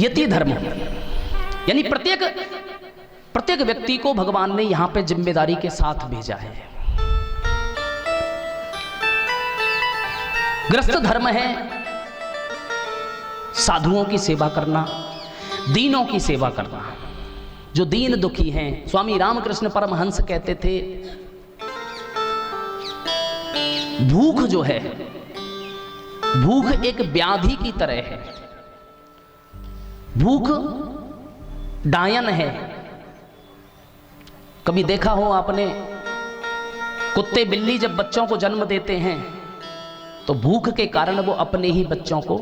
यति धर्म, यानी प्रत्येक व्यक्ति को भगवान ने यहां पे जिम्मेदारी के साथ भेजा है। गृहस्थ धर्म है साधुओं की सेवा करना, दीनों की सेवा करना, जो दीन दुखी हैं। स्वामी रामकृष्ण परमहंस कहते थे, भूख जो है, भूख एक व्याधि की तरह है। भूख डायन है। कभी देखा हो आपने, कुत्ते बिल्ली जब बच्चों को जन्म देते हैं तो भूख के कारण वो अपने ही बच्चों को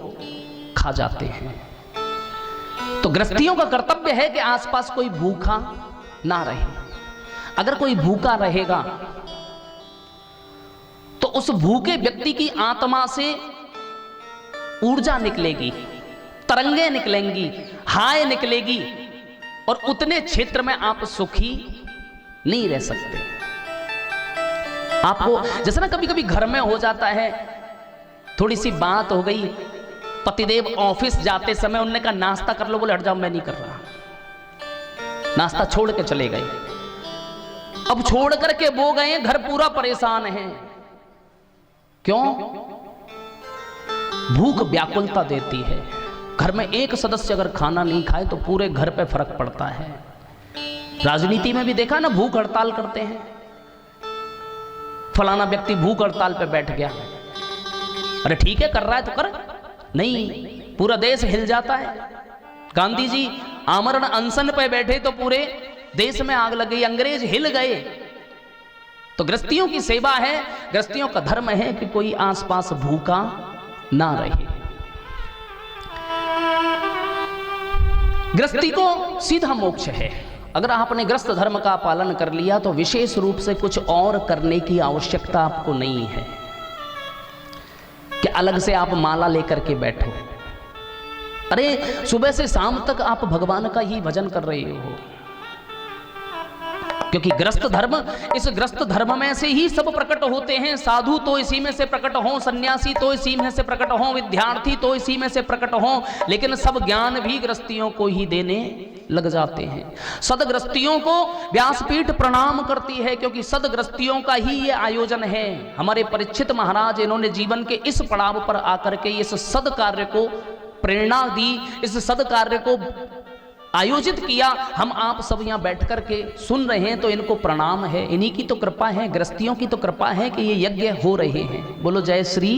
खा जाते हैं। तो गृहस्थियों का कर्तव्य है कि आसपास कोई भूखा ना रहे। अगर कोई भूखा रहेगा तो उस भूखे व्यक्ति की आत्मा से ऊर्जा निकलेगी, तरंगे निकलेंगी, हाय निकलेगी, और उतने क्षेत्र में आप सुखी नहीं रह सकते। आपको जैसे ना कभी कभी घर में हो जाता है, थोड़ी सी बात हो गई, पतिदेव ऑफिस जाते समय उन्होंने कहा नाश्ता कर लो, बोले हट जाओ मैं नहीं कर रहा, नाश्ता छोड़ के चले गए। अब छोड़ करके वो गए, घर पूरा परेशान है। क्यों? भूख व्याकुलता देती है। घर में एक सदस्य अगर खाना नहीं खाए तो पूरे घर पे फर्क पड़ता है। राजनीति में भी देखा ना, भूख हड़ताल करते हैं, फलाना व्यक्ति भूख हड़ताल पे बैठ गया। अरे ठीक है, कर रहा है तो कर, नहीं पूरा देश हिल जाता है। गांधी जी आमरण अनशन पे बैठे तो पूरे देश में आग लग गई, अंग्रेज हिल गए। तो गृहस्थियों की सेवा है, गृहस्थियों का धर्म है कि कोई आसपास भूखा ना रहे। गृहस्थी को सीधा मोक्ष है। अगर आपने गृहस्थ धर्म का पालन कर लिया तो विशेष रूप से कुछ और करने की आवश्यकता आपको नहीं है कि अलग से आप माला लेकर के बैठो। अरे सुबह से शाम तक आप भगवान का ही भजन कर रहे हो, क्योंकि गृहस्थ धर्म, इस गृहस्थ धर्म में से ही सब प्रकट होते हैं। साधु तो इसी में से प्रकट हों, सन्यासी तो इसी में से प्रकट हों, विद्यार्थी तो इसी में से प्रकट हों, लेकिन सब ज्ञान भी गृहस्थियों को ही देने लग जाते हैं। सदगृहस्थियों को व्यासपीठ प्रणाम करती है, क्योंकि सदगृहस्थियों का ही ये आयोजन है। हमारे परीक्षित महाराज, इन्होंने जीवन के इस पड़ाव पर आकर के इस सद कार्य को प्रेरणा दी, इस सद कार्य को आयोजित किया। हम आप सब यहाँ बैठ कर के सुन रहे हैं तो इनको प्रणाम है, इन्हीं की तो कृपा है, गृहस्थियों की तो कृपा है कि ये यज्ञ हो रहे हैं। बोलो जय श्री